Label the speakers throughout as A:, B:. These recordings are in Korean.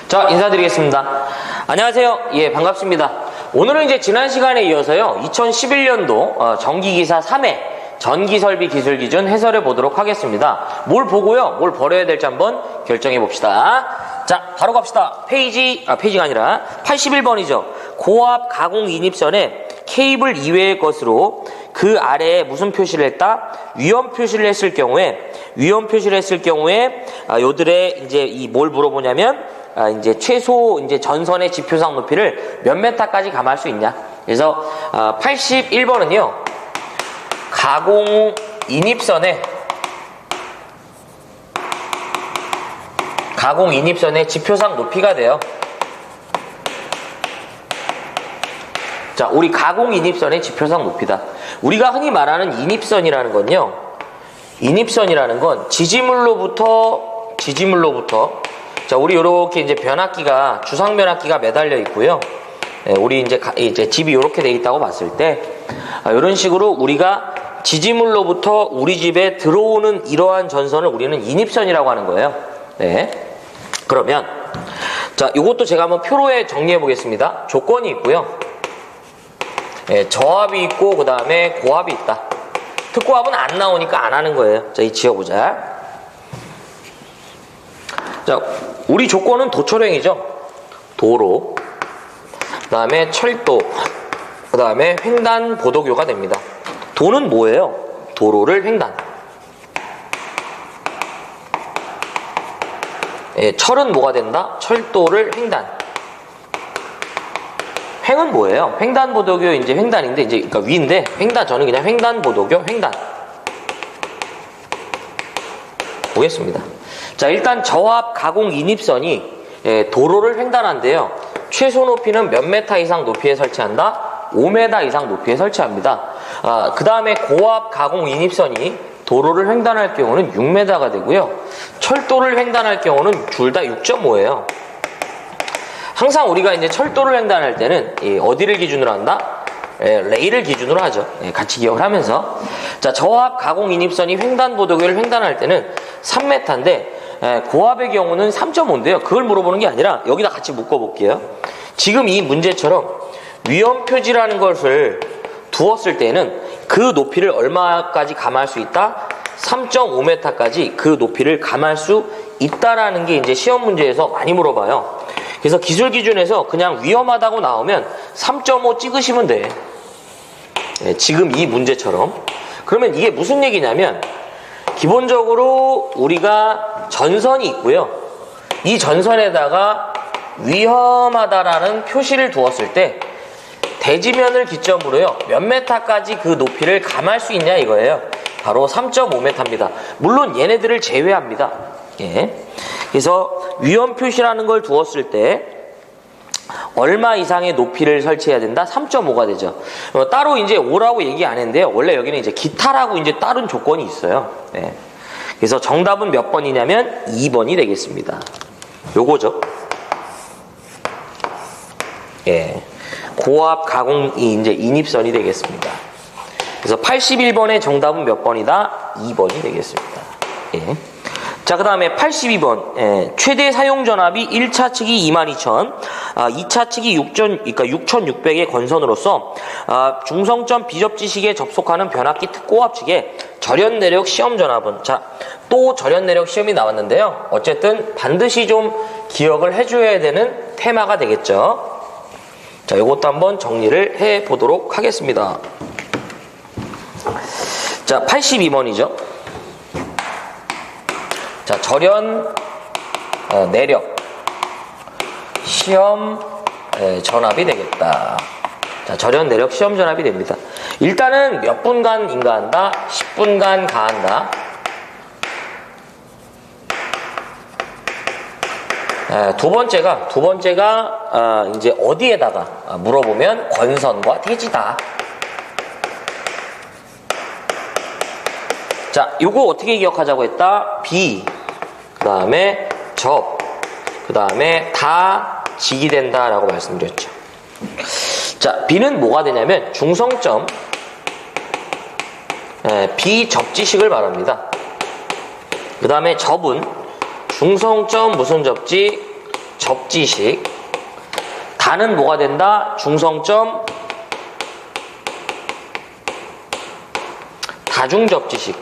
A: 자, 인사드리겠습니다. 안녕하세요. 예, 반갑습니다. 오늘은 이제 지난 시간에 이어서요, 2011년도 전기기사 3회 전기설비 기술기준 해설해 보도록 하겠습니다. 뭘 보고요, 뭘 버려야 될지 한번 결정해 봅시다. 자, 바로 갑시다. 페이지가 아니라 81번이죠. 고압 가공 인입선에 케이블 이외의 것으로 그 아래에 무슨 표시를 했다? 위험 표시를 했을 경우에, 요들의 이제 이 뭘 물어보냐면, 이제 최소 이제 전선의 지표상 높이를 몇 메타까지 감할 수 있냐? 그래서 81번은요. 가공 인입선의 지표상 높이가 돼요. 자, 우리 가공 인입선의 지표상 높이다. 우리가 흔히 말하는 인입선이라는 건요. 인입선이라는 건 지지물로부터 자, 우리 요렇게 이제 변압기가 주상 변압기가 매달려 있고요. 우리 이제 집이 요렇게 돼 있다고 봤을 때 이런 식으로 우리가 지지물로부터 우리 집에 들어오는 이러한 전선을 우리는 인입선이라고 하는 거예요. 네. 그러면 자, 요것도 제가 한번 표로에 정리해 보겠습니다. 조건이 있고요. 저압이 있고 그 다음에 고압이 있다. 특고압은 안 나오니까 안 하는 거예요. 자, 이 지어보자. 자, 우리 조건은 도철행이죠. 도로, 그 다음에 철도, 그 다음에 횡단 보도교가 됩니다. 도는 뭐예요? 도로를 횡단. 철은 뭐가 된다? 철도를 횡단. 횡은 뭐예요? 횡단보도교 이제 횡단인데 이제 그러니까 위인데 횡단 저는 그냥 횡단보도교 횡단. 보겠습니다. 자, 일단 저압 가공 인입선이 도로를 횡단한데요. 최소 높이는 몇 메타 이상 높이에 설치한다? 5m 이상 높이에 설치합니다. 그 다음에 고압 가공 인입선이 도로를 횡단할 경우는 6m가 되고요. 철도를 횡단할 경우는 둘 다 6.5예요. 항상 우리가 이제 철도를 횡단할 때는 어디를 기준으로 한다? 레일을 기준으로 하죠. 같이 기억을 하면서. 자, 저압 가공 인입선이 횡단보도교를 횡단할 때는 3m인데 고압의 경우는 3.5인데요. 그걸 물어보는 게 아니라 여기다 같이 묶어볼게요. 지금 이 문제처럼 위험 표지라는 것을 두었을 때는 그 높이를 얼마까지 감할 수 있다? 3.5m까지 그 높이를 감할 수 있다라는 게 이제 시험 문제에서 많이 물어봐요. 그래서 기술 기준에서 그냥 위험하다고 나오면 3.5 찍으시면 돼. 지금 이 문제처럼. 그러면 이게 무슨 얘기냐면 기본적으로 우리가 전선이 있고요. 이 전선에다가 위험하다라는 표시를 두었을 때 대지면을 기점으로요. 몇 메타까지 그 높이를 감할 수 있냐 이거예요. 바로 3.5m입니다. 물론 얘네들을 제외합니다. 예. 그래서 위험 표시라는 걸 두었을 때 얼마 이상의 높이를 설치해야 된다? 3.5가 되죠. 따로 이제 5라고 얘기 안 했는데요. 원래 여기는 이제 기타라고 이제 다른 조건이 있어요. 네. 그래서 정답은 몇 번이냐면 2번이 되겠습니다. 요거죠. 예. 고압 가공이 이제 인입선이 되겠습니다. 그래서 81번의 정답은 몇 번이다? 2번이 되겠습니다. 예. 자, 그 다음에 82번. 최대 사용 전압이 1차 측이 22,000, 2차 측이 6,600의 건선으로서 중성점 비접지식에 접속하는 변압기 특고압 측의 절연 내력 시험 전압은, 자, 또 절연 내력 시험이 나왔는데요. 어쨌든 반드시 좀 기억을 해줘야 되는 테마가 되겠죠. 자, 이것도 한번 정리를 해 보도록 하겠습니다. 자, 82번이죠. 자, 절연 내력 시험 전압이 되겠다. 자, 절연 내력 시험 전압이 됩니다. 일단은 몇 분간 인가한다? 10분간 가한다. 두 번째가 이제 어디에다가 물어보면 건선과 대지다. 자, 요거 어떻게 기억하자고 했다? 비, 그 다음에 접, 그 다음에 다 직이 된다라고 말씀드렸죠. 자, B는 뭐가 되냐면 중성점 비접지식을 말합니다. 그 다음에 접은 중성점 무슨 접지? 접지식. 다는 뭐가 된다? 중성점 다중접지식.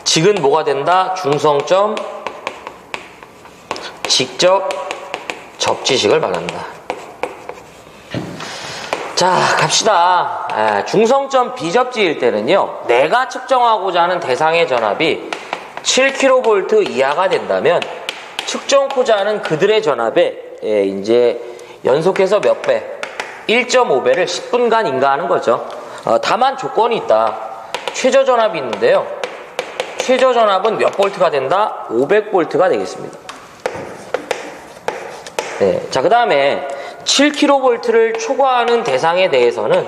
A: 직은 뭐가 된다? 중성점 직접 접지식을 말한다. 자, 갑시다. 중성점 비접지일 때는요, 내가 측정하고자 하는 대상의 전압이 7kV 이하가 된다면 측정하고자 하는 그들의 전압에 이제 연속해서 몇 배? 1.5배를 10분간 인가하는 거죠. 다만 조건이 있다. 최저 전압이 있는데요. 최저 전압은 몇 볼트가 된다? 500볼트가 되겠습니다. 네. 자, 그 다음에 7kV를 초과하는 대상에 대해서는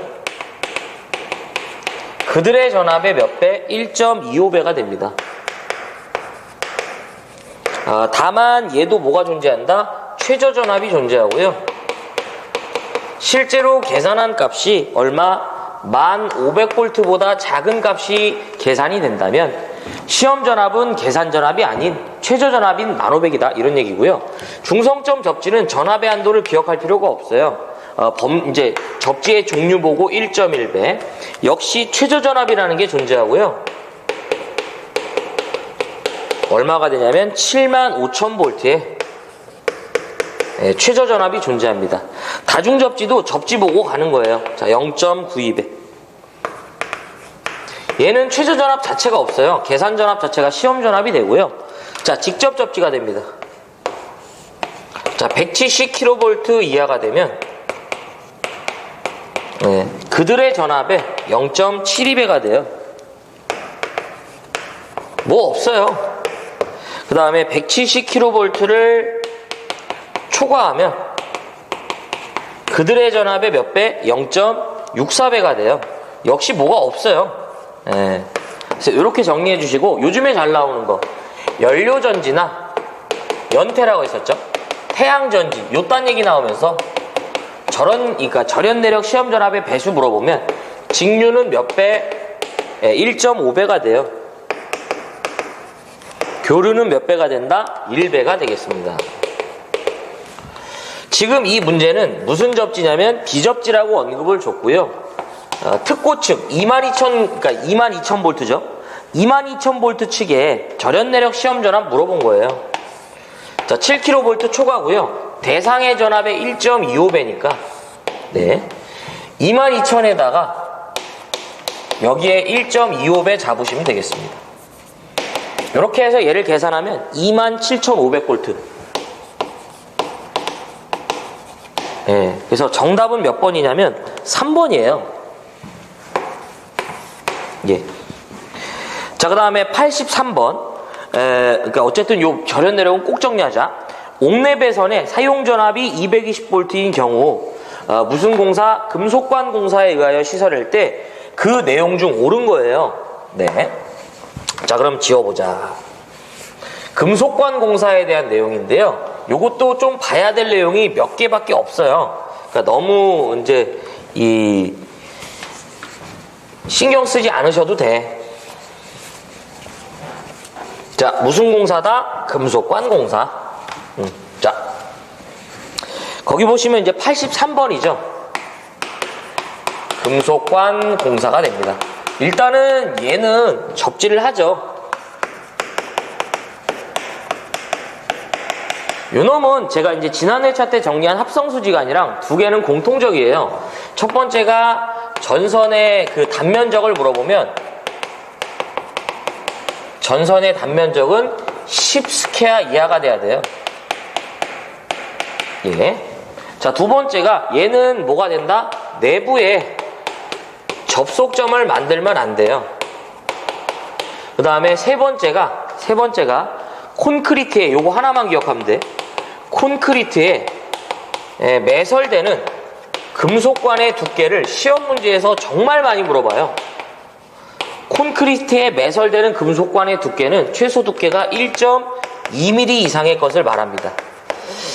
A: 그들의 전압의 몇 배? 1.25배가 됩니다. 다만 얘도 뭐가 존재한다? 최저 전압이 존재하고요. 실제로 계산한 값이 얼마? 1500V보다 작은 값이 계산이 된다면 시험 전압은 계산 전압이 아닌 최저 전압인 1500이다 이런 얘기고요. 중성점 접지는 전압의 한도를 기억할 필요가 없어요. 이제 접지의 종류 보고 1.1배. 역시 최저 전압이라는 게 존재하고요. 얼마가 되냐면 75,000V의 최저 전압이 존재합니다. 다중 접지도 접지 보고 가는 거예요. 자, 0.92배. 얘는 최저 전압 자체가 없어요. 계산 전압 자체가 시험 전압이 되고요. 자, 직접 접지가 됩니다. 자, 170kV 이하가 되면 그들의 전압에 0.72배가 돼요. 뭐 없어요. 그 다음에 170kV를 초과하면 그들의 전압의 몇 배? 0.64배가 돼요. 역시 뭐가 없어요. 그래서 이렇게 정리해 주시고, 요즘에 잘 나오는 거 연료전지나 연태라고 했었죠. 태양전지 요딴 얘기 나오면서 그러니까 절연내력 시험전압의 배수 물어보면 직류는 몇 배? 1.5배가 돼요. 교류는 몇 배가 된다? 1배가 되겠습니다. 지금 이 문제는 무슨 접지냐면 비접지라고 언급을 줬고요. 특고 측 22,000V죠. 22,000V 측에 절연내력 시험전압 물어본 거예요. 자, 7kV 초과고요. 대상의 전압의 1.25배니까 22,000에다가 여기에 1.25배 잡으시면 되겠습니다. 이렇게 해서 얘를 계산하면 27,500V. 그래서 정답은 몇 번이냐면 3번이에요. 자, 그 다음에 83번. 그러니까 어쨌든 요 절연 내력은 꼭 정리하자. 옥내 배선의 사용 전압이 220V인 경우 무슨 공사? 금속관 공사에 의하여 시설할 때 그 내용 중 옳은 거예요. 자, 그럼 지워보자. 금속관 공사에 대한 내용인데요. 요것도 좀 봐야 될 내용이 몇 개밖에 없어요. 그러니까 너무 이제 신경 쓰지 않으셔도 돼. 자, 무슨 공사다? 금속관 공사. 자, 거기 보시면 이제 83번이죠. 금속관 공사가 됩니다. 일단은 얘는 접지를 하죠. 요 놈은 제가 이제 지난 회차 때 정리한 합성수지관이랑 두 개는 공통적이에요. 첫 번째가 전선의 그 단면적을 물어보면 전선의 단면적은 10스퀘어 이하가 돼야 돼요. 자, 두 번째가 얘는 뭐가 된다? 내부에 접속점을 만들면 안 돼요. 그 다음에 세 번째가 콘크리트에 요거 하나만 기억하면 돼. 콘크리트에 매설되는 금속관의 두께를 시험 문제에서 정말 많이 물어봐요. 콘크리트에 매설되는 금속관의 두께는 최소 두께가 1.2mm 이상의 것을 말합니다.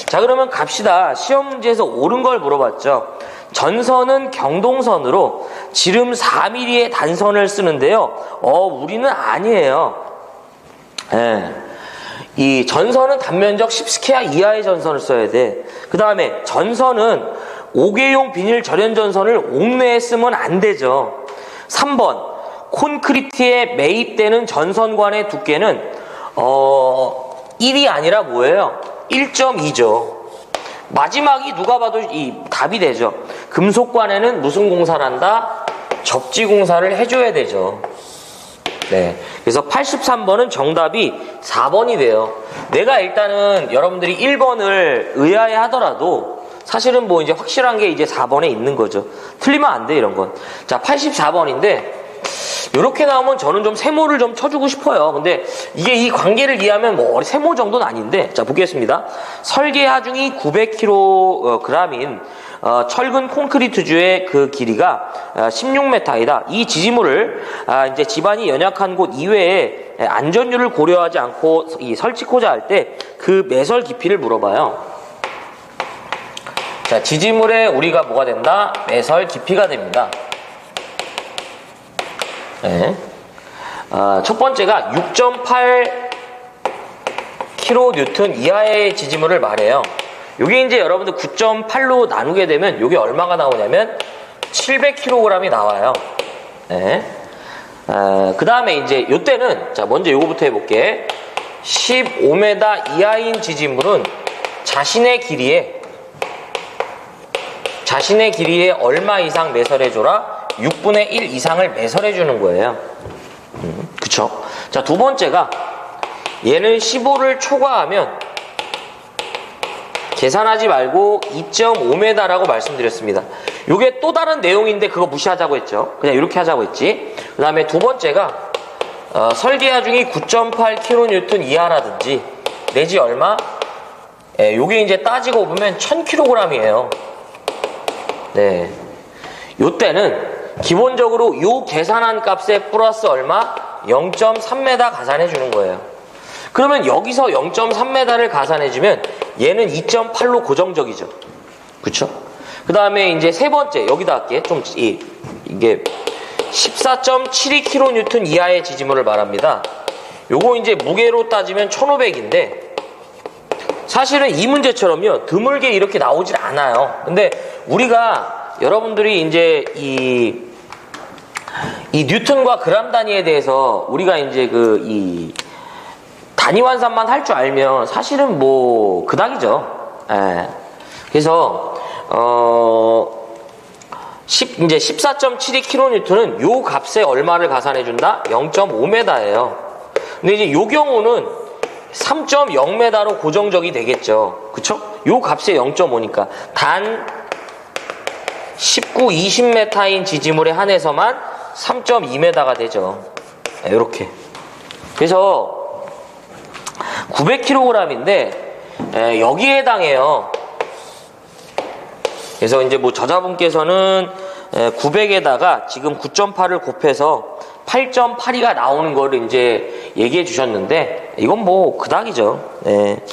A: 자, 그러면 갑시다. 시험 문제에서 옳은 걸 물어봤죠. 전선은 경동선으로 지름 4mm의 단선을 쓰는데요. 우리는 아니에요. 이 전선은 단면적 10스퀘어 이하의 전선을 써야 돼. 그 다음에 전선은 5개용 비닐 절연 전선을 옥내에 쓰면 안 되죠. 3번 콘크리트에 매입되는 전선관의 두께는 1이 아니라 뭐예요? 1.2죠. 마지막이 누가 봐도 이 답이 되죠. 금속관에는 무슨 공사를 한다? 접지 공사를 해줘야 되죠. 네. 그래서 83번은 정답이 4번이 돼요. 내가 일단은 여러분들이 1번을 의아해 하더라도 사실은 뭐 이제 확실한 게 이제 4번에 있는 거죠. 틀리면 안 돼, 이런 건. 자, 84번인데, 이렇게 나오면 저는 좀 세모를 좀 쳐주고 싶어요. 근데 이게 이 관계를 이해하면 뭐 세모 정도는 아닌데, 자, 보겠습니다. 설계 하중이 900kg인 철근 콘크리트주의 그 길이가 16m이다. 이 지지물을 이제 집안이 연약한 곳 이외에 안전율을 고려하지 않고 이 설치코자 할 때 그 매설 깊이를 물어봐요. 자, 지지물에 우리가 뭐가 된다? 매설 깊이가 됩니다. 네. 첫 번째가 6.8 kN 이하의 지지물을 말해요. 요게 이제 여러분들 9.8로 나누게 되면 요게 얼마가 나오냐면 700kg이 나와요. 네. 그 다음에 이제 요때는, 자, 먼저 요거부터 해볼게. 15m 이하인 지지물은 자신의 길이에 얼마 이상 매설해줘라? 6분의 1 이상을 매설해주는 거예요. 그쵸? 자, 두 번째가 얘는 15를 초과하면 계산하지 말고 2.5m라고 말씀드렸습니다. 이게 또 다른 내용인데 그거 무시하자고 했죠. 그냥 이렇게 하자고 했지. 그 다음에 두 번째가 설계 하중이 9.8 kN 이하라든지 내지 얼마? 요게 이제 따지고 보면 1000kg이에요. 네. 요때는 기본적으로 요 계산한 값에 플러스 얼마? 0.3m 가산해 주는 거예요. 그러면 여기서 0.3m를 가산해주면 얘는 2.8로 고정적이죠. 그쵸? 그 다음에 이제 세 번째, 여기다 할게. 이게 14.72kN 이하의 지지물을 말합니다. 요거 이제 무게로 따지면 1500인데, 사실은 이 문제처럼요, 드물게 이렇게 나오질 않아요. 근데 우리가, 여러분들이 이제 이 뉴턴과 그람 단위에 대해서 우리가 이제 단위 환산만 할 줄 알면 사실은 뭐 그닥이죠. 예. 그래서 이제 14.72kN은 요 값에 얼마를 가산해 준다? 0.5m예요. 근데 이제 요 경우는 3.0m로 고정적이 되겠죠. 그쵸? 요 값에 0.5니까 단 19, 20m인 지지물에 한해서만 3.2m가 되죠. 이렇게. 그래서 900kg인데 여기에 해당해요. 그래서 이제 뭐 저자분께서는 900에다가 지금 9.8을 곱해서 8.82가 나오는 거를 이제 얘기해 주셨는데 이건 뭐 그닥이죠. 네.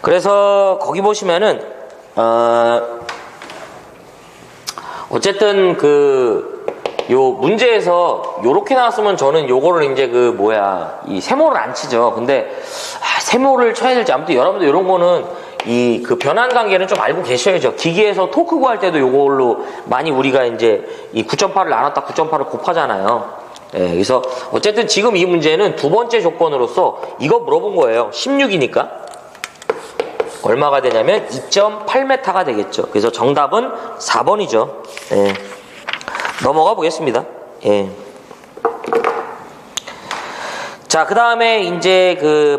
A: 그래서 거기 보시면은 어쨌든 요 문제에서 요렇게 나왔으면 저는 요거를 이제 이 세모를 안 치죠. 근데 세모를 쳐야 될지, 아무튼 여러분들 요런 거는 그 변환 관계는 좀 알고 계셔야죠. 기계에서 토크 구할 때도 요걸로 많이 우리가 이제 이 9.8을 나눴다 9.8을 곱하잖아요. 예, 그래서 어쨌든 지금 이 문제는 두 번째 조건으로서 이거 물어본 거예요. 16이니까 얼마가 되냐면 2.8m가 되겠죠. 그래서 정답은 4번이죠. 예. 넘어가 보겠습니다. 예. 자, 그 다음에 이제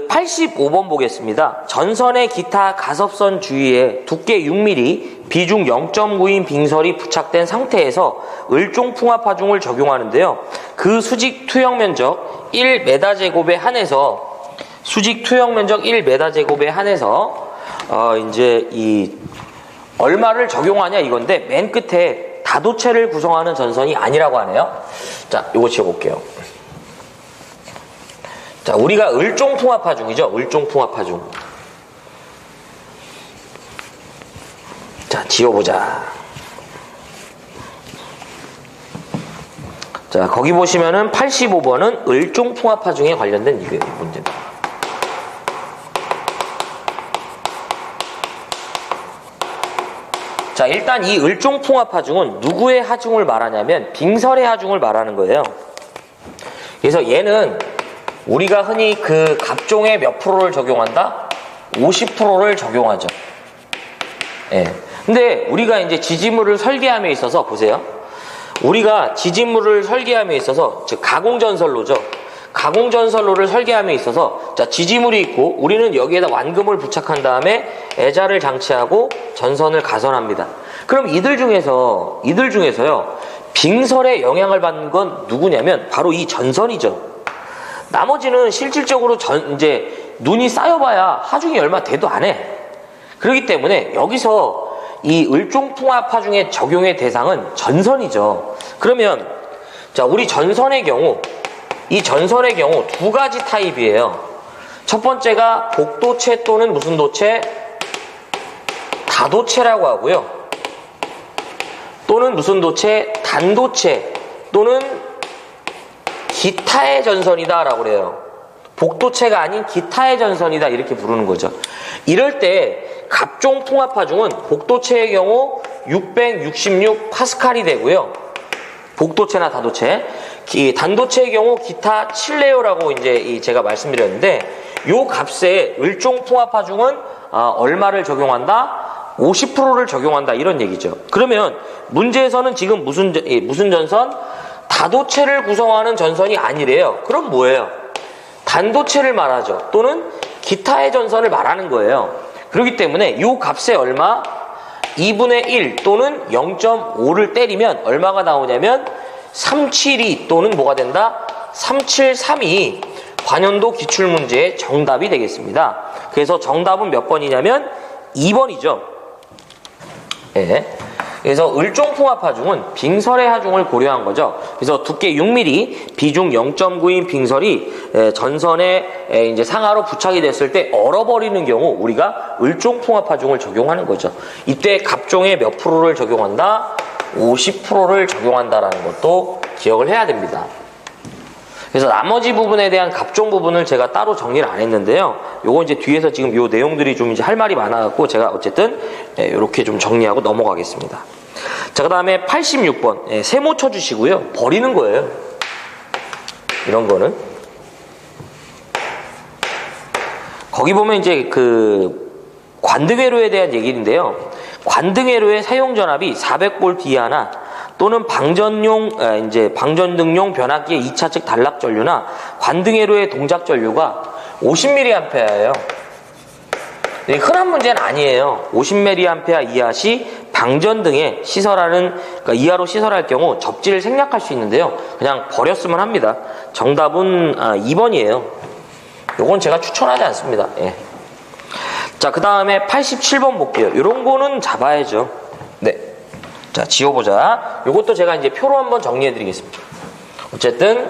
A: 85번 보겠습니다. 전선의 기타 가섭선 주위에 두께 6mm, 비중 0.9인 빙설이 부착된 상태에서 을종풍합 하중을 적용하는데요. 그 수직 투영 면적 1m제곱에 한해서 이제 얼마를 적용하냐 이건데, 맨 끝에 다도체를 구성하는 전선이 아니라고 하네요. 자, 요거 지워볼게요. 자, 우리가 을종풍합하중이죠. 을종풍합하중. 자, 지워보자. 자, 거기 보시면은 85번은 을종풍합파중에 관련된 문제입니다. 자, 일단 이 을종풍합하중은 누구의 하중을 말하냐면 빙설의 하중을 말하는 거예요. 그래서 얘는 우리가 흔히 그 갑종의 몇 프로를 적용한다? 50%를 적용하죠. 예. 근데 우리가 이제 지지물을 설계함에 있어서 보세요. 우리가 지지물을 설계함에 있어서 즉 가공전선로죠. 가공전선로를 설계함에 있어서 자, 지지물이 있고 우리는 여기에다 완금을 부착한 다음에 애자를 장치하고 전선을 가선합니다. 그럼 이들 중에서요 빙설에 영향을 받는 건 누구냐면 바로 이 전선이죠. 나머지는 실질적으로 이제 눈이 쌓여봐야 하중이 얼마 돼도 안 해. 그렇기 때문에 여기서 이 을종풍합 하중의 적용의 대상은 전선이죠. 그러면 자, 우리 전선의 경우 이 전선의 경우 두 가지 타입이에요. 첫 번째가 복도체 또는 무슨 도체? 다도체라고 하고요. 또는 무슨 도체? 단도체 또는 기타의 전선이다 라고 그래요. 복도체가 아닌 기타의 전선이다 이렇게 부르는 거죠. 이럴 때 갑종 풍합하중은 복도체의 경우 666 파스칼이 되고요. 복도체나 다도체, 단도체의 경우 기타 7레오라고 이제 제가 말씀드렸는데 요 값에 을종풍합하중은 얼마를 적용한다? 50%를 적용한다 이런 얘기죠. 그러면 문제에서는 지금 무슨 전선? 다도체를 구성하는 전선이 아니래요. 그럼 뭐예요? 단도체를 말하죠. 또는 기타의 전선을 말하는 거예요. 그렇기 때문에 요 값에 얼마? 2분의 1 또는 0.5를 때리면 얼마가 나오냐면 372 또는 뭐가 된다? 373이 관연도 기출문제의 정답이 되겠습니다. 그래서 정답은 몇 번이냐면 2번이죠. 예. 그래서 을종풍합하중은 빙설의 하중을 고려한 거죠. 그래서 두께 6mm, 비중 0.9인 빙설이 전선에 이제 상하로 부착이 됐을 때 얼어버리는 경우 우리가 을종풍합하중을 적용하는 거죠. 이때 갑종의 몇 프로를 적용한다? 50%를 적용한다라는 것도 기억을 해야 됩니다. 그래서 나머지 부분에 대한 갑종 부분을 제가 따로 정리를 안 했는데요. 요거 이제 뒤에서 지금 요 내용들이 좀 이제 할 말이 많아갖고 제가 어쨌든 이렇게 좀 정리하고 넘어가겠습니다. 자, 그 다음에 86번. 세모 쳐주시고요. 버리는 거예요. 이런 거는. 거기 보면 이제 그 관등회로에 대한 얘기인데요. 관등회로의 사용 전압이 400V 이하나 또는 방전등용 변압기의 2차측 단락 전류나 관등회로의 동작 전류가 50mA예요. 흔한 문제는 아니에요. 50mA 이하 시 방전등에 그러니까 이하로 시설할 경우 접지를 생략할 수 있는데요. 그냥 버렸으면 합니다. 정답은 2번이에요. 요건 제가 추천하지 않습니다. 예. 자, 그 다음에 87번 볼게요. 요런 거는 잡아야죠. 네. 자, 지워보자. 요것도 제가 이제 표로 한번 정리해드리겠습니다. 어쨌든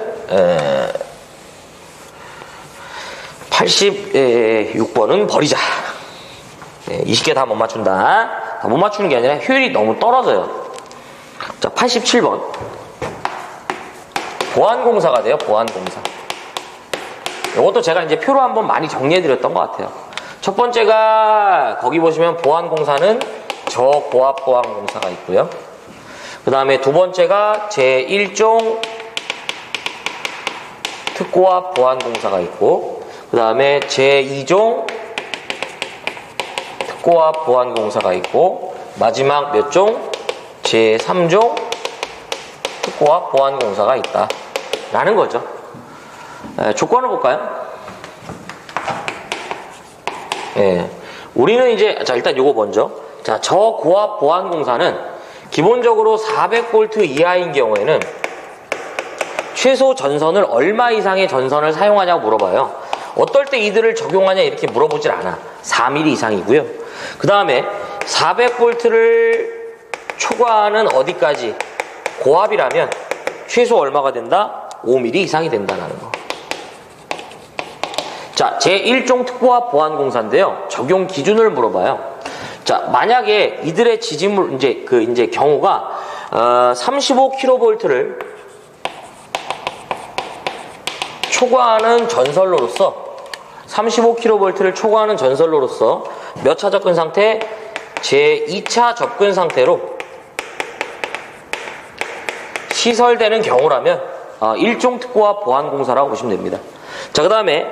A: 86번은 버리자. 20개 다 못 맞춘다. 다 못 맞추는 게 아니라 효율이 너무 떨어져요. 자, 87번. 보안공사가 돼요. 보안공사. 요것도 제가 이제 표로 한번 많이 정리해드렸던 것 같아요. 첫 번째가 거기 보시면 보안공사는 저고압보안공사가 있고요. 그 다음에 두 번째가 제1종 특고압 보안공사가 있고, 그 다음에 제2종 특고압 보안공사가 있고, 마지막 몇 종? 제3종 특고압 보안공사가 있다 라는 거죠. 조건을 볼까요? 예, 우리는 이제 자, 일단 요거 먼저. 자, 저고압 보안공사는 기본적으로 400V 이하인 경우에는 최소 전선을 얼마 이상의 전선을 사용하냐고 물어봐요. 어떨 때 이들을 적용하냐 이렇게 물어보질 않아. 4mm 이상이고요. 그 다음에 400V를 초과하는 어디까지? 고압이라면 최소 얼마가 된다? 5mm 이상이 된다는 거. 자, 제1종 특고압 보안공사인데요. 적용 기준을 물어봐요. 자, 만약에 이들의 지지물, 이제 경우가, 35kV를 초과하는 전선로로서 35kV를 초과하는 전선로로서 몇 차 접근 상태? 제2차 접근 상태로 시설되는 경우라면 일종특고와 보안공사라고 보시면 됩니다. 자, 그 다음에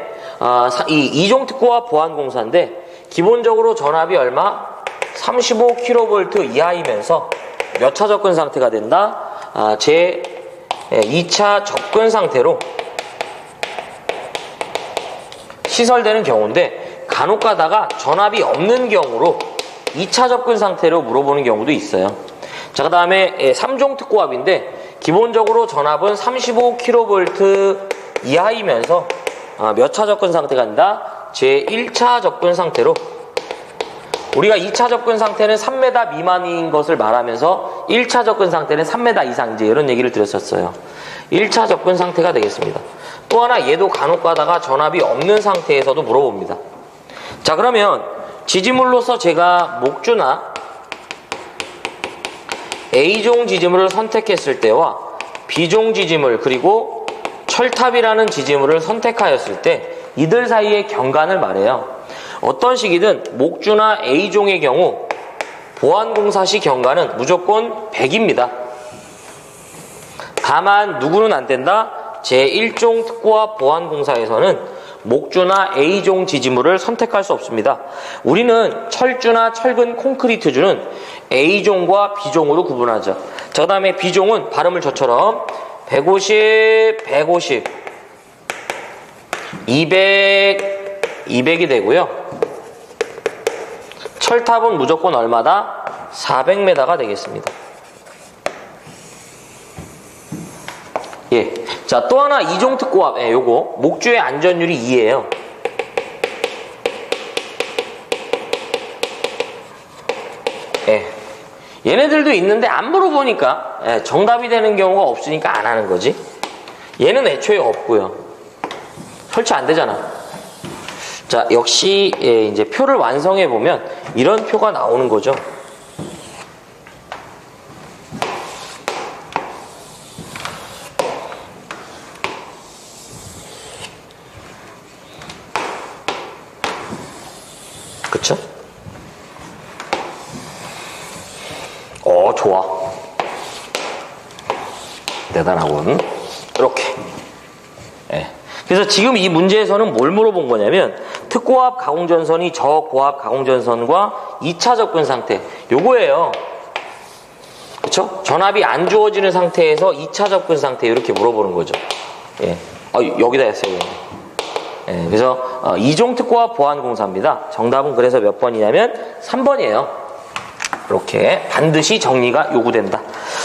A: 이 이종특고와 보안공사인데 기본적으로 전압이 얼마? 35kV 이하이면서 몇 차 접근 상태가 된다? 제2차 접근 상태로 시설되는 경우인데 간혹 가다가 전압이 없는 경우로 2차 접근 상태로 물어보는 경우도 있어요. 자, 그 다음에 3종 특고압인데 기본적으로 전압은 35kV 이하이면서 몇 차 접근 상태가 된다? 제1차 접근 상태로 우리가 2차 접근 상태는 3m 미만인 것을 말하면서 1차 접근 상태는 3m 이상 이제 이런 얘기를 드렸었어요. 1차 접근 상태가 되겠습니다. 또 하나 얘도 간혹 가다가 전압이 없는 상태에서도 물어봅니다. 자, 그러면 지지물로서 제가 목주나 A종 지지물을 선택했을 때와 B종 지지물 그리고 철탑이라는 지지물을 선택하였을 때 이들 사이의 경관을 말해요. 어떤 식이든 목주나 A종의 경우 보안공사 시 경관은 무조건 100입니다. 다만 누구는 안 된다? 제1종 특고압 보안공사에서는 목주나 A종 지지물을 선택할 수 없습니다. 우리는 철주나 철근 콘크리트주는 A종과 B종으로 구분하죠. 그 다음에 B종은 발음을 저처럼 150, 150, 200, 200이 되고요. 철탑은 무조건 얼마다? 400m가 되겠습니다. 예. 자, 또 하나 이종 특고압. 요거 목주의 안전율이 2예요. 예. 얘네들도 있는데 안 물어보니까 정답이 되는 경우가 없으니까 안 하는 거지. 얘는 애초에 없고요. 설치 안 되잖아. 자, 역시 이제 표를 완성해 보면 이런 표가 나오는 거죠. 그쵸? 좋아. 대단하군. 이렇게. 그래서 지금 이 문제에서는 뭘 물어본 거냐면 특고압 가공전선이 저고압 가공전선과 2차 접근 상태 요거예요. 그쵸? 전압이 안 주어지는 상태에서 2차 접근 상태 이렇게 물어보는 거죠. 여기다 했어요. 그래서 이종 특고압 보안공사입니다. 정답은 그래서 몇 번이냐면 3번이에요. 이렇게 반드시 정리가 요구된다.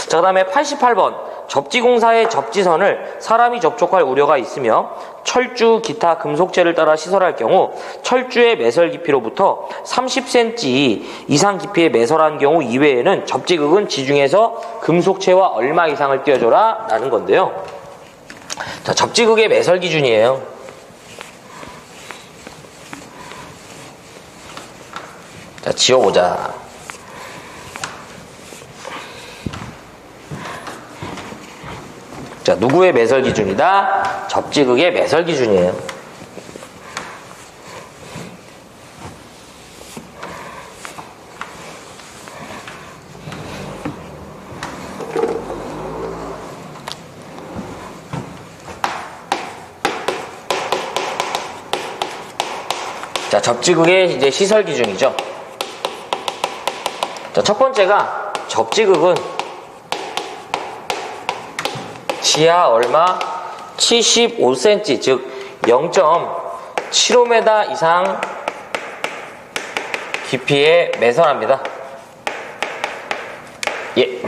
A: 자, 그 다음에 88번 접지공사의 접지선을 사람이 접촉할 우려가 있으며 철주, 기타 금속재를 따라 시설할 경우 철주의 매설 깊이로부터 30cm 이상 깊이의 매설한 경우 이외에는 접지극은 지중해서 금속체와 얼마 이상을 띄워줘라 라는 건데요. 자, 접지극의 매설 기준이에요. 자, 지워보자. 자, 누구의 매설 기준이다? 접지극의 매설 기준이에요. 자, 접지극의 이제 시설 기준이죠. 자, 첫 번째가 접지극은 지하 얼마? 75cm, 즉 0.75m 이상 깊이에 매설합니다. 예.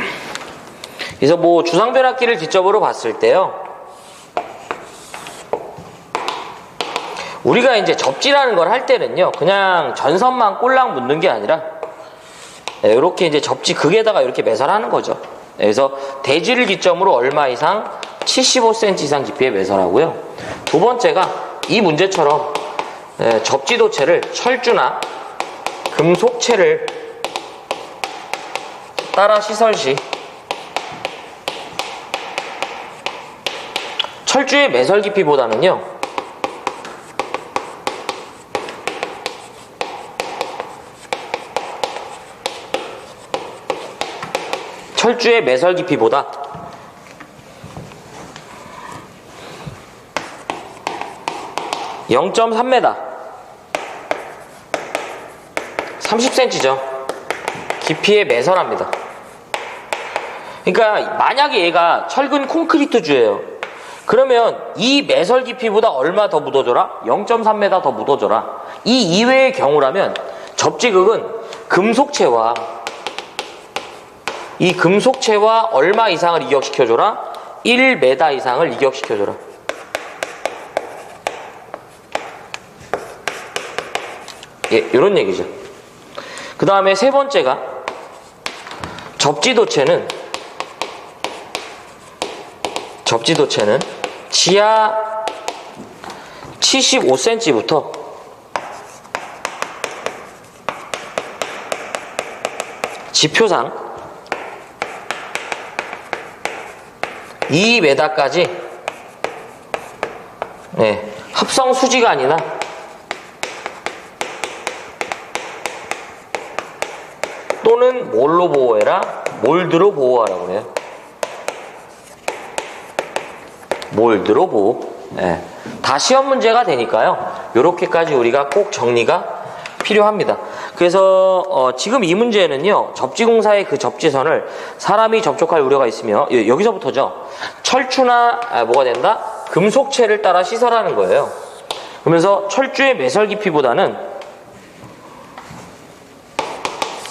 A: 그래서 뭐 주상변압기를 직접으로 봤을 때요. 우리가 이제 접지라는 걸 할 때는요, 그냥 전선만 꼴랑 묻는 게 아니라 이렇게 이제 접지 극에다가 이렇게 매설하는 거죠. 그래서 대지를 기점으로 얼마 이상? 75cm 이상 깊이에 매설하고요. 두 번째가 이 문제처럼 접지도체를 철주나 금속체를 따라 시설 시 철주의 매설 깊이보다는요, 철주의 매설 깊이보다 (0.3m) 30cm죠. 깊이에 매설합니다. 그러니까 만약에 얘가 철근 콘크리트주예요. 그러면 이 매설 깊이보다 얼마 더 묻어줘라? 0.3m 더 묻어줘라. 이 이외의 경우라면 접지극은 금속체와 이 금속체와 얼마 이상을 이격시켜줘라? 1m 이상을 이격시켜줘라. 예, 이런 얘기죠. 그 다음에 세 번째가 접지도체는 지하 75cm부터 지표상 2m까지 합성 수지관이나 또는 뭘로 보호해라? 몰드로 보호하라고 그래요. 몰드로 보호. 다 시험 문제가 되니까요. 요렇게까지 우리가 꼭 정리가 필요합니다. 그래서 지금 이 문제는요, 접지공사의 그 접지선을 사람이 접촉할 우려가 있으며, 여기서부터죠. 철추나 뭐가 된다? 금속체를 따라 시설하는 거예요. 그러면서 철주의 매설 깊이보다는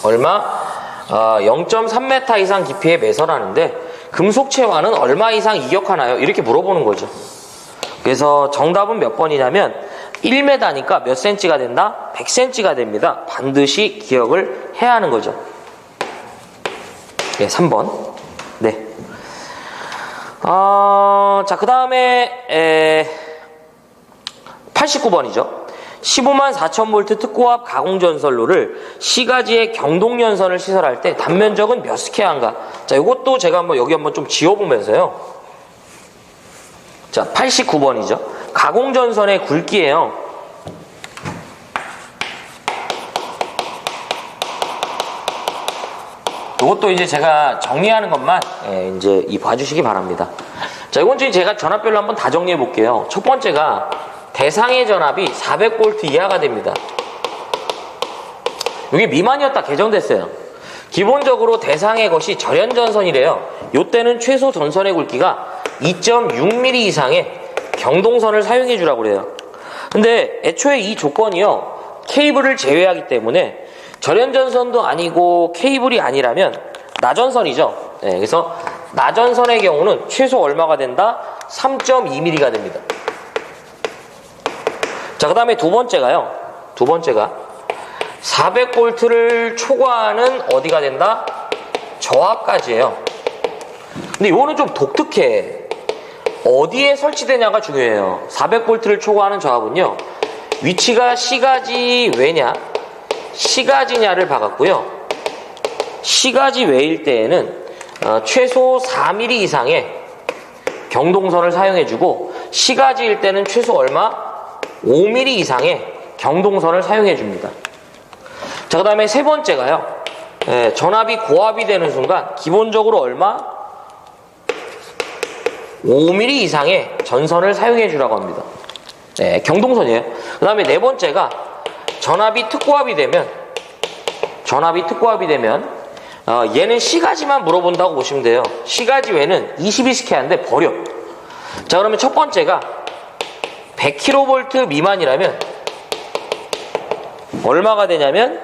A: 얼마? 0.3m 이상 깊이에 매설하는데 금속체와는 얼마 이상 이격하나요? 이렇게 물어보는 거죠. 그래서 정답은 몇 번이냐면 1m니까 몇 cm가 된다? 100cm가 됩니다. 반드시 기억을 해야 하는 거죠. 네, 3번. 네. 자, 그 다음에 89번이죠. 15만 4,000V 특고압 가공전선로를 시가지의 경동연선을 시설할 때 단면적은 몇 스퀘어인가? 자, 이것도 제가 여기 한번 좀 지워보면서요. 자, 89번이죠. 가공전선의 굵기예요. 이것도 이제 제가 정리하는 것만 이제 봐주시기 바랍니다. 자, 이건 제가 전압별로 한번 다 정리해 볼게요. 첫 번째가 대상의 전압이 400V 이하가 됩니다. 이게 미만이었다 개정됐어요. 기본적으로 대상의 것이 절연전선이래요. 이때는 최소 전선의 굵기가 2.6mm 이상의 경동선을 사용해 주라고 그래요. 근데 애초에 이 조건이요, 케이블을 제외하기 때문에 절연전선도 아니고 케이블이 아니라면 나전선이죠. 그래서 나전선의 경우는 최소 얼마가 된다? 3.2mm가 됩니다. 자, 그 다음에 두 번째가 400V를 초과하는 어디가 된다? 저압까지예요. 근데 이거는 좀 독특해. 어디에 설치되냐가 중요해요. 400V를 초과하는 저압은요, 위치가 시가지 외냐 시가지냐를 봐갖고요. 시가지 외일 때에는 최소 4mm 이상의 경동선을 사용해주고, 시가지일 때는 최소 얼마? 5mm 이상의 경동선을 사용해줍니다. 자, 그 다음에 세 번째가요, 전압이 고압이 되는 순간 기본적으로 얼마? 5mm 이상의 전선을 사용해주라고 합니다. 경동선이에요. 그 다음에 네 번째가 전압이 특고압이 되면 얘는 시가지만 물어본다고 보시면 돼요. 시가지 외는 22스퀘어인데 버려. 자, 그러면 첫 번째가 100kV 미만이라면 얼마가 되냐면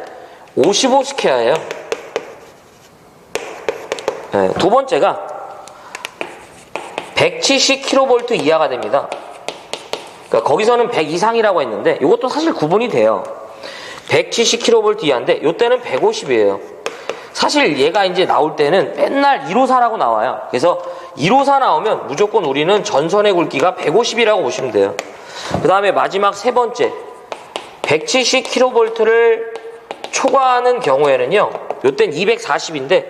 A: 55스퀘어예요. 두 번째가 170kV 이하가 됩니다. 그러니까 거기서는 100 이상이라고 했는데 이것도 사실 구분이 돼요. 170kV 이하인데 이때는 150이에요. 사실 얘가 이제 나올 때는 맨날 154라고 나와요. 그래서 154 나오면 무조건 우리는 전선의 굵기가 150이라고 보시면 돼요. 그 다음에 마지막 세 번째, 170kV를 초과하는 경우에는요, 이땐 240인데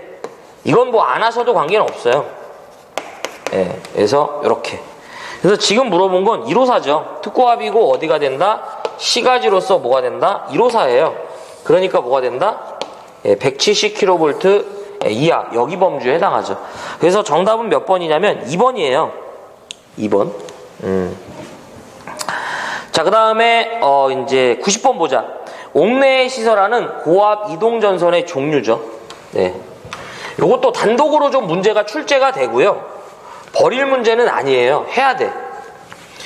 A: 이건 뭐 안 하셔도 관계는 없어요. 그래서 이렇게. 그래서 지금 물어본 건 1호사죠. 특고합이고 어디가 된다? 시가지로서 뭐가 된다? 1호사예요. 그러니까 뭐가 된다? 170kV 이하, 여기 범주에 해당하죠. 그래서 정답은 몇 번이냐면 2번이에요. 2번. 자, 그 다음에, 이제 90번 보자. 옥내에 시설하는 고압 이동전선의 종류죠. 네. 요것도 단독으로 좀 문제가 출제가 되고요. 버릴 문제는 아니에요. 해야 돼.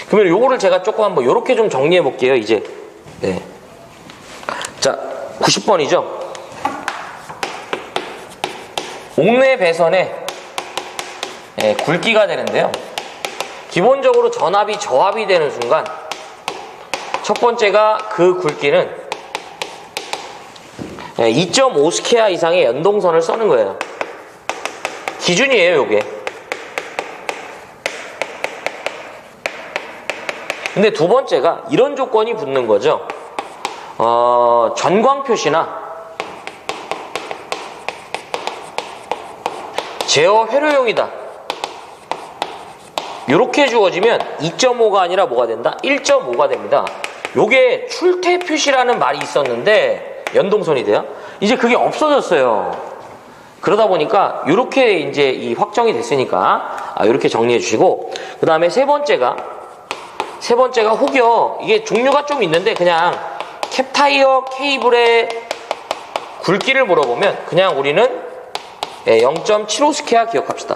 A: 그러면 요거를 제가 조금 한번 요렇게 좀 정리해 볼게요, 이제. 네. 자, 90번이죠. 옥내 배선에 굵기가 되는데요. 기본적으로 전압이 저압이 되는 순간 첫 번째가 그 굵기는 2.5스퀘어 이상의 연동선을 써는 거예요. 기준이에요, 요게. 근데 두 번째가 이런 조건이 붙는 거죠. 전광 표시나 제어 회로용이다. 이렇게 주어지면 2.5가 아니라 뭐가 된다? 1.5가 됩니다. 요게 출퇴 표시라는 말이 있었는데 연동선이 돼요. 이제 그게 없어졌어요. 그러다 보니까 이렇게 이제 이 확정이 됐으니까 이렇게 정리해 주시고, 그 다음에 세 번째가 혹여 이게 종류가 좀 있는데 그냥 캡타이어 케이블의 굵기를 물어보면 그냥 우리는 0.75스퀘어 기억합시다.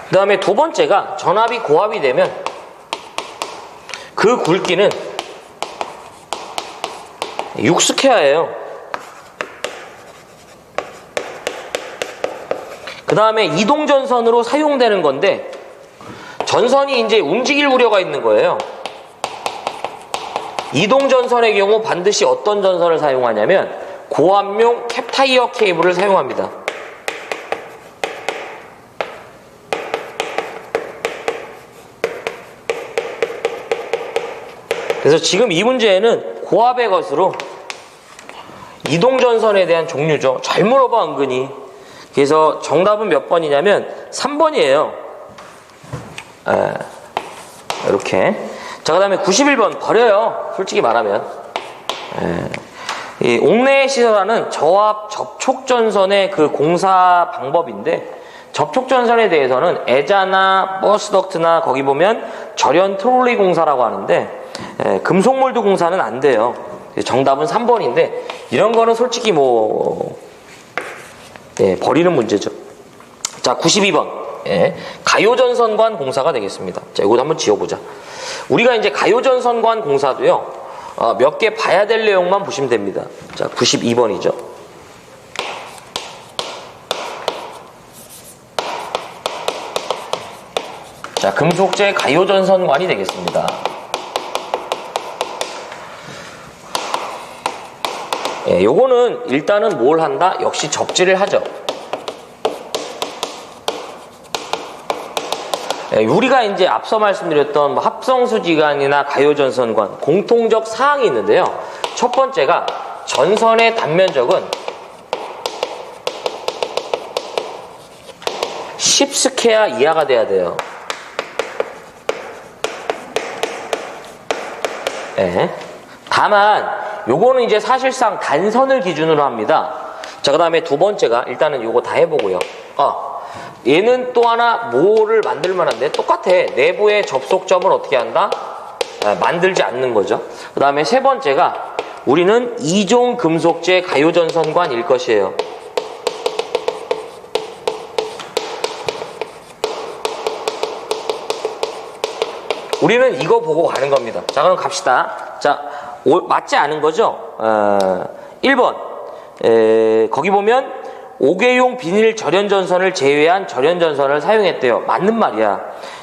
A: 그 다음에 두 번째가 전압이 고압이 되면 그 굵기는 6스퀘어예요. 그 다음에 이동전선으로 사용되는 건데 전선이 이제 움직일 우려가 있는 거예요. 이동전선의 경우 반드시 어떤 전선을 사용하냐면 고압용 캡타이어 케이블을 사용합니다. 그래서 지금 이 문제에는 고압의 것으로 이동전선에 대한 종류죠. 잘 물어봐, 은근히. 그래서 정답은 몇 번이냐면 3번이에요. 이렇게. 자, 그 다음에 91번 버려요. 솔직히 말하면. 이 옥내에 시설하는 저압 접촉전선의 그 공사 방법인데, 접촉전선에 대해서는 에자나 버스덕트나 거기 보면 절연 트롤리 공사라고 하는데, 금속몰드 공사는 안 돼요. 정답은 3번인데, 이런 거는 솔직히 버리는 문제죠. 자, 92번. 가요전선관 공사가 되겠습니다. 자, 이거 한번 지어보자. 우리가 이제 가요전선관 공사도요, 몇 개 봐야 될 내용만 보시면 됩니다. 자, 92번이죠. 자, 금속재 가요전선관이 되겠습니다. 요거는 일단은 뭘 한다? 역시 접지를 하죠. 우리가 이제 앞서 말씀드렸던 합성수지관이나 가요전선관 공통적 사항이 있는데요. 첫 번째가 전선의 단면적은 10스퀘어 이하가 돼야 돼요. 다만 요거는 이제 사실상 단선을 기준으로 합니다. 자, 그 다음에 두 번째가 일단은 요거 다 해보고요. 얘는 또 하나 뭐를 만들만한데 똑같아. 내부의 접속점을 어떻게 한다? 만들지 않는 거죠. 그 다음에 세 번째가 우리는 이종 금속재 가요전선관일 것이에요. 우리는 이거 보고 가는 겁니다. 자, 그럼 갑시다. 자, 맞지 않은 거죠? 1번. 거기 보면 5개용 비닐 절연전선을 제외한 절연전선을 사용했대요. 맞는 말이야.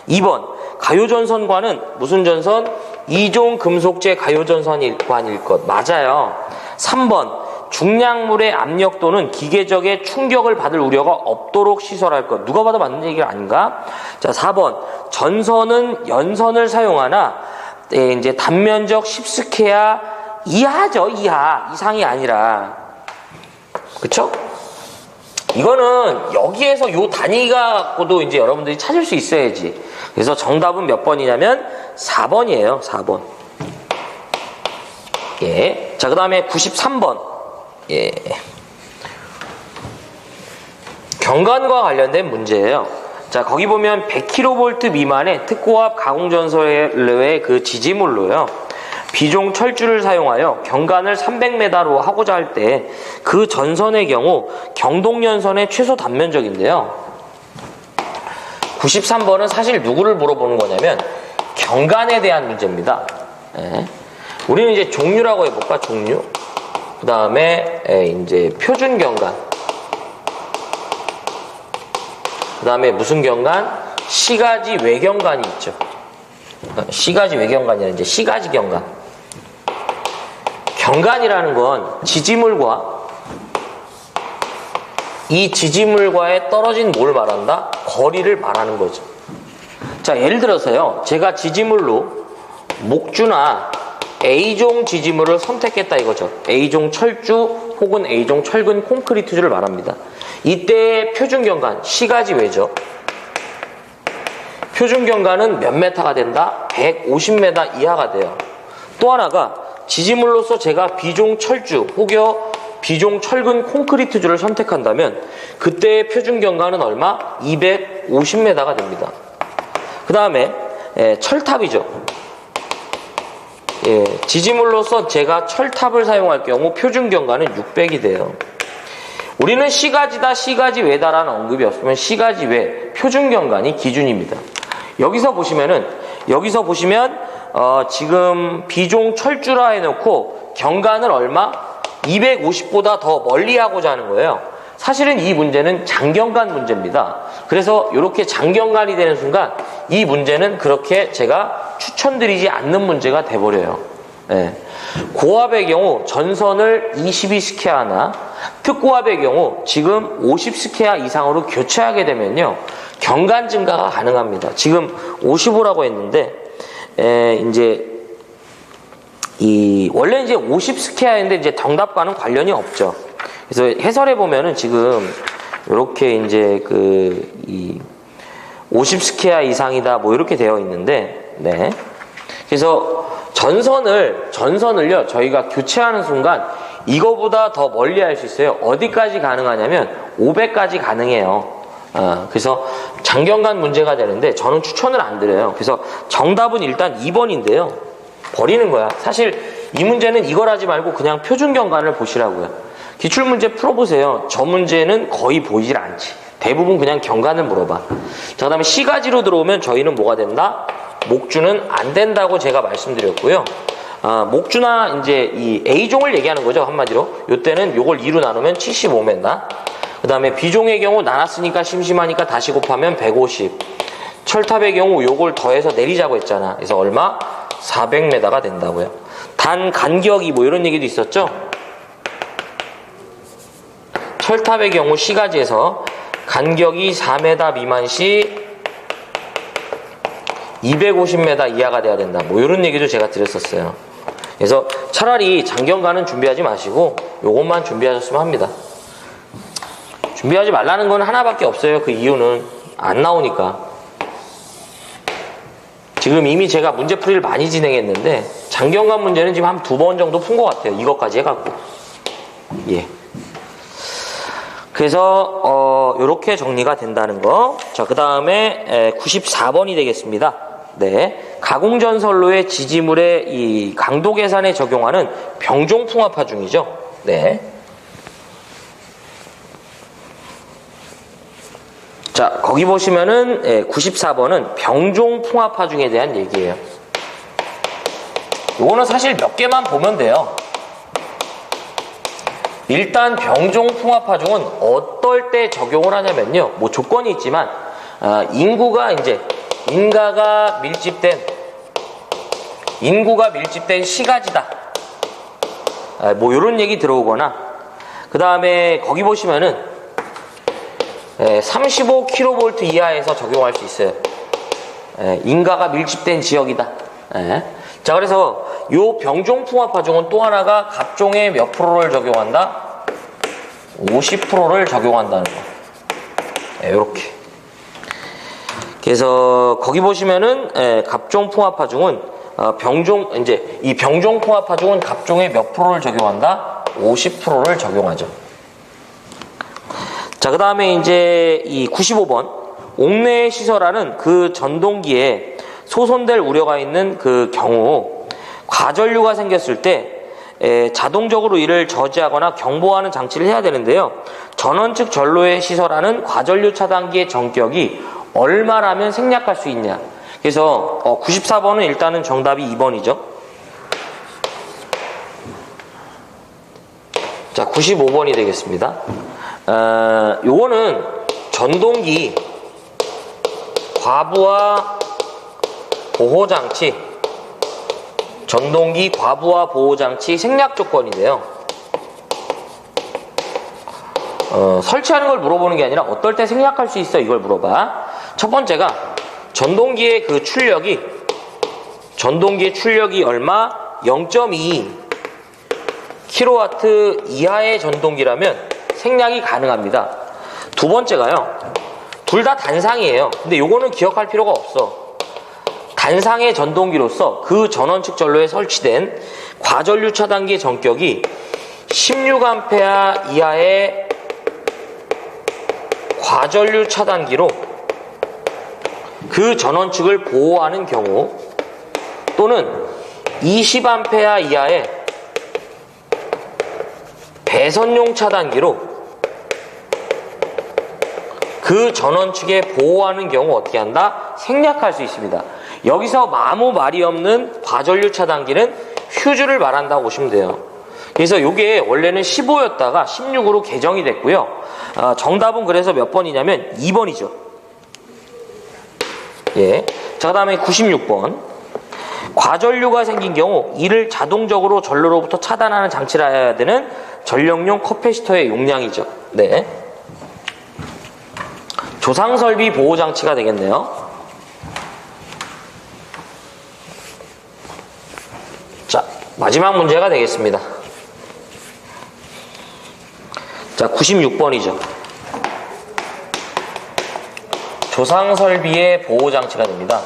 A: 2번. 가요전선관은 무슨 전선? 2종 금속재 가요전선관일 것. 맞아요. 3번. 중량물의 압력 또는 기계적의 충격을 받을 우려가 없도록 시설할 것. 누가 봐도 맞는 얘기가 아닌가? 자, 4번. 전선은 연선을 사용하나 이제 단면적 10스퀘어 이하죠. 이하. 이상이 아니라. 그쵸? 이거는 여기에서 요 단위가 갖고도 이제 여러분들이 찾을 수 있어야지. 그래서 정답은 몇 번이냐면 4번이에요. 4번. 예. 자, 그 다음에 93번. 예. 경관과 관련된 문제예요. 자, 거기 보면 100kV 미만의 특고압 가공전선의 그 지지물로요. 비종 철주를 사용하여 경관을 300m로 하고자 할 때 그 전선의 경우 경동연선의 최소 단면적인데요. 93번은 사실 누구를 물어보는 거냐면 경관에 대한 문제입니다. 예. 우리는 이제 종류라고 해볼까? 종류. 그 다음에 이제 표준 경관. 그 다음에 무슨 경관? 시가지 외경관이 있죠. 시가지 외경관이 아니라 이제 시가지 경관. 경관이라는 건 지지물과 이 지지물과의 떨어진 뭘 말한다? 거리를 말하는 거죠. 자, 예를 들어서요. 제가 지지물로 목주나 A종 지지물을 선택했다 이거죠. A종 철주 혹은 A종 철근 콘크리트주를 말합니다. 이때의 표준 경관, 시가지 외죠. 표준 경관은 몇 메타가 된다? 150m 이하가 돼요. 또 하나가 지지물로서 제가 비종 철주 혹여 비종 철근 콘크리트주를 선택한다면 그때의 표준 경관은 얼마? 250m가 됩니다. 그 다음에 철탑이죠. 예, 지지물로서 제가 철탑을 사용할 경우 표준 경관은 600이 돼요. 우리는 시가지다 시가지 외다라는 언급이 없으면 시가지 외 표준 경관이 기준입니다. 여기서 보시면 지금 비종 철주라 해놓고 경관을 얼마? 250보다 더 멀리 하고자 하는 거예요. 사실은 이 문제는 장경관 문제입니다. 그래서 이렇게 장경관이 되는 순간 이 문제는 그렇게 제가 추천드리지 않는 문제가 돼버려요. 예. 고압의 경우 전선을 22스퀘어나 특고압의 경우 지금 50스퀘어 이상으로 교체하게 되면요. 경관 증가가 가능합니다. 지금 55라고 했는데 원래 이제 50스퀘어인데 이제 정답과는 관련이 없죠. 그래서 해설해 보면은 지금 이렇게 이제 50스퀘어 이상이다 뭐 이렇게 되어 있는데, 네. 그래서 전선을요 저희가 교체하는 순간 이거보다 더 멀리 할 수 있어요. 어디까지 가능하냐면 500까지 가능해요. 그래서 장경관 문제가 되는데 저는 추천을 안 드려요. 그래서 정답은 일단 2번인데요. 버리는 거야. 사실 이 문제는 이걸 하지 말고 그냥 표준 경관을 보시라고요. 기출문제 풀어보세요. 저 문제는 거의 보이질 않지. 대부분 그냥 경관을 물어봐. 자, 그 다음에 시가지로 들어오면 저희는 뭐가 된다? 목주는 안 된다고 제가 말씀드렸고요. 목주나 이제 이 A종을 얘기하는 거죠. 한마디로. 요때는 요걸 2로 나누면 75m. 그 다음에 B종의 경우 나눴으니까 심심하니까 다시 곱하면 150. 철탑의 경우 요걸 더해서 내리자고 했잖아. 그래서 얼마? 400m가 된다고요. 단 간격이 뭐 이런 얘기도 있었죠. 철탑의 경우 시가지에서 간격이 4m 미만 시 250m 이하가 돼야 된다. 뭐 이런 얘기도 제가 드렸었어요. 그래서 차라리 장경관은 준비하지 마시고 요것만 준비하셨으면 합니다. 준비하지 말라는 건 하나밖에 없어요. 그 이유는 안 나오니까. 지금 이미 제가 문제풀이를 많이 진행했는데 장경관 문제는 지금 한 2번 정도 푼 것 같아요. 이것까지 해갖고. 예. 그래서 요렇게 정리가 된다는 거. 자, 그 다음에 94번이 되겠습니다. 네, 가공전선로의 지지물의 이 강도 계산에 적용하는 병종풍압하중이죠. 네. 자, 거기 보시면은 94번은 병종풍압하중에 대한 얘기예요. 요거는 사실 몇 개만 보면 돼요. 일단 병종풍압하중은 어떨 때 적용을 하냐면요. 뭐 조건이 있지만 인구가 밀집된 시가지다. 뭐 요런 얘기 들어오거나 그 다음에 거기 보시면은 35kV 이하에서 적용할 수 있어요. 인가가 밀집된 지역이다. 자, 그래서 요 병종풍압하중은 또 하나가 갑종의 몇 프로를 적용한다? 50%를 적용한다는 거. 네, 이렇게. 그래서 거기 보시면은 갑종 풍합하중은 병종 이제 이 병종 풍합하중은 갑종에 몇 프로를 적용한다? 50%를 적용하죠. 자, 그다음에 이제 이 95번 옥내 시설하는 그 전동기에 소손될 우려가 있는 그 경우 과전류가 생겼을 때 자동적으로 이를 저지하거나 경보하는 장치를 해야 되는데요. 전원 측 전로에 시설하는 과전류 차단기의 전격이 얼마라면 생략할 수 있냐. 그래서 94번은 일단은 정답이 2번이죠. 자, 95번이 되겠습니다. 요거는 전동기 과부하 보호장치, 전동기 과부하 보호장치 생략 조건인데요. 설치하는 걸 물어보는 게 아니라 어떨 때 생략할 수 있어 이걸 물어봐. 첫 번째가 전동기의 그 출력이 얼마? 0.2 kW 이하의 전동기라면 생략이 가능합니다. 두 번째가요. 둘 다 단상이에요. 근데 요거는 기억할 필요가 없어. 단상의 전동기로서 그 전원 측 전로에 설치된 과전류 차단기의 전격이 16A 이하의 과전류 차단기로 그 전원 측을 보호하는 경우 또는 20A 이하의 배선용 차단기로 그 전원 측에 보호하는 경우 어떻게 한다? 생략할 수 있습니다. 여기서 아무 말이 없는 과전류 차단기는 휴즈를 말한다고 보시면 돼요. 그래서 이게 원래는 15였다가 16으로 개정이 됐고요. 정답은 그래서 몇 번이냐면 2번이죠. 예. 자, 그 다음에 96번. 과전류가 생긴 경우 이를 자동적으로 전로로부터 차단하는 장치를 해야 되는 전력용 커패시터의 용량이죠. 네. 조상설비 보호장치가 되겠네요. 자, 마지막 문제가 되겠습니다. 자, 96번이죠. 조상설비의 보호장치가 됩니다.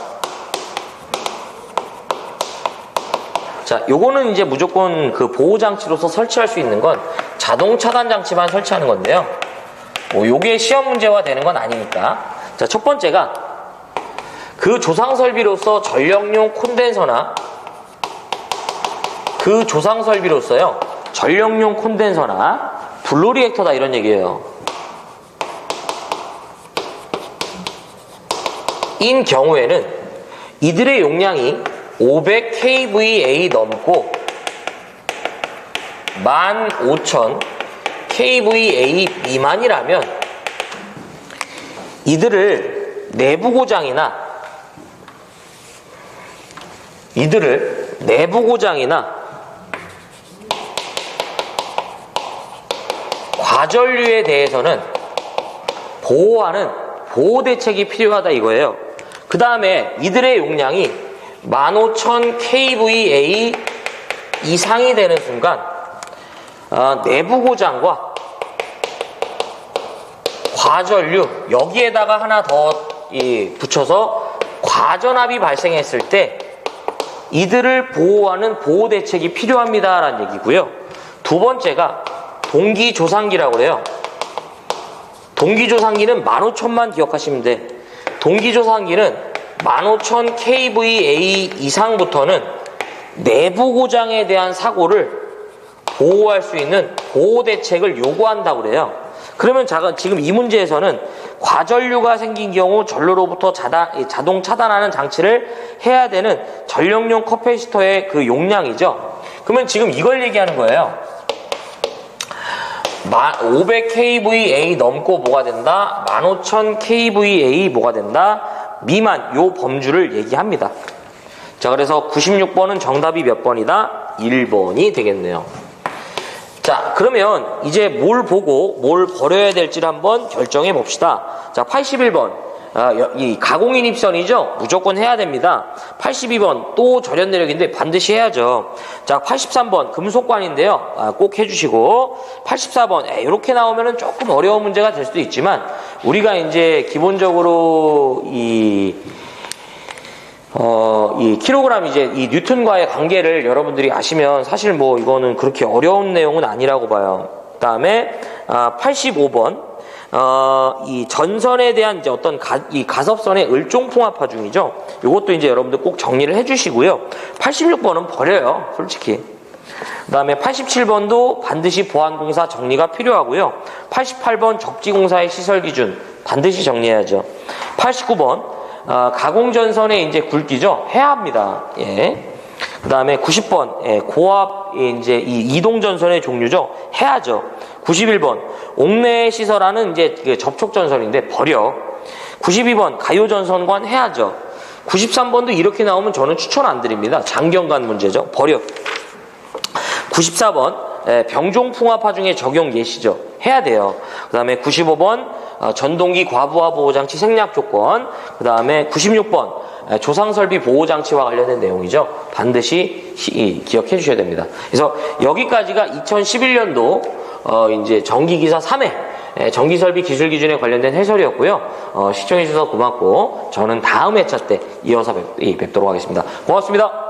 A: 자, 요거는 이제 무조건 그 보호장치로서 설치할 수 있는 건 자동 차단 장치만 설치하는 건데요. 요게 시험 문제화 되는 건 아니니까. 자, 첫 번째가 그 조상설비로서 전력용 콘덴서나 그 조상설비로서요, 전력용 콘덴서나 블루리액터다 이런 얘기예요. 인 경우에는 이들의 용량이 500 kVA 넘고 15,000 kVA 미만이라면 이들을 내부 고장이나 과전류에 대해서는 보호하는 보호 대책이 필요하다 이거예요. 그 다음에 이들의 용량이 15,000 kVA 이상이 되는 순간 내부 고장과 과전류 여기에다가 하나 더 붙여서 과전압이 발생했을 때 이들을 보호하는 보호 대책이 필요합니다라는 얘기고요. 두 번째가 동기조상기라고 해요. 동기조상기는 15,000만 기억하시면 돼. 동기조상기는 15,000 kVA 이상부터는 내부 고장에 대한 사고를 보호할 수 있는 보호 대책을 요구한다고 그래요. 그러면 지금 이 문제에서는 과전류가 생긴 경우 전로로부터 자동 차단하는 장치를 해야 되는 전력용 커패시터의 그 용량이죠. 그러면 지금 이걸 얘기하는 거예요. 500 kVA 넘고 뭐가 된다? 15,000 kVA 뭐가 된다? 미만 요 범주를 얘기합니다. 자, 그래서 96번은 정답이 몇 번이다? 1번이 되겠네요. 자, 그러면 이제 뭘 보고 뭘 버려야 될지를 한번 결정해 봅시다. 자, 81번 이 가공인입선이죠. 무조건 해야 됩니다. 82번 또 절연 내력인데 반드시 해야죠. 자, 83번 금속관인데요. 꼭 해주시고 84번 이렇게 나오면은 조금 어려운 문제가 될 수도 있지만 우리가 이제 기본적으로 이 킬로그램 이 뉴턴과의 관계를 여러분들이 아시면 사실 뭐 이거는 그렇게 어려운 내용은 아니라고 봐요. 그 다음에 85번 이 전선에 대한 이제 어떤 이 가섭선의 을종풍합화 중이죠. 이것도 이제 여러분들 꼭 정리를 해주시고요. 86번은 버려요, 솔직히. 그 다음에 87번도 반드시 보안공사 정리가 필요하고요. 88번 적지공사의 시설기준 반드시 정리해야죠. 89번 가공전선의 이제 굵기죠. 해야 합니다. 예. 그 다음에 90번 고압 이제 이 이동전선의 종류죠. 해야죠. 91번 옥내 시설하는 이제 그 접촉전선인데 버려. 92번 가요전선관 해야죠. 93번도 이렇게 나오면 저는 추천 안 드립니다. 장경관 문제죠. 버려. 94번 병종풍합화 중에 적용 예시죠. 해야 돼요. 그 다음에 95번 전동기 과부하 보호장치 생략 조건. 그 다음에 96번 조상설비 보호장치와 관련된 내용이죠. 반드시 기억해 주셔야 됩니다. 그래서 여기까지가 2011년도 이제 전기기사 3회 전기설비 기술 기준에 관련된 해설이었고요. 시청해 주셔서 고맙고 저는 다음 회차 때 이어서 뵙도록 하겠습니다. 고맙습니다.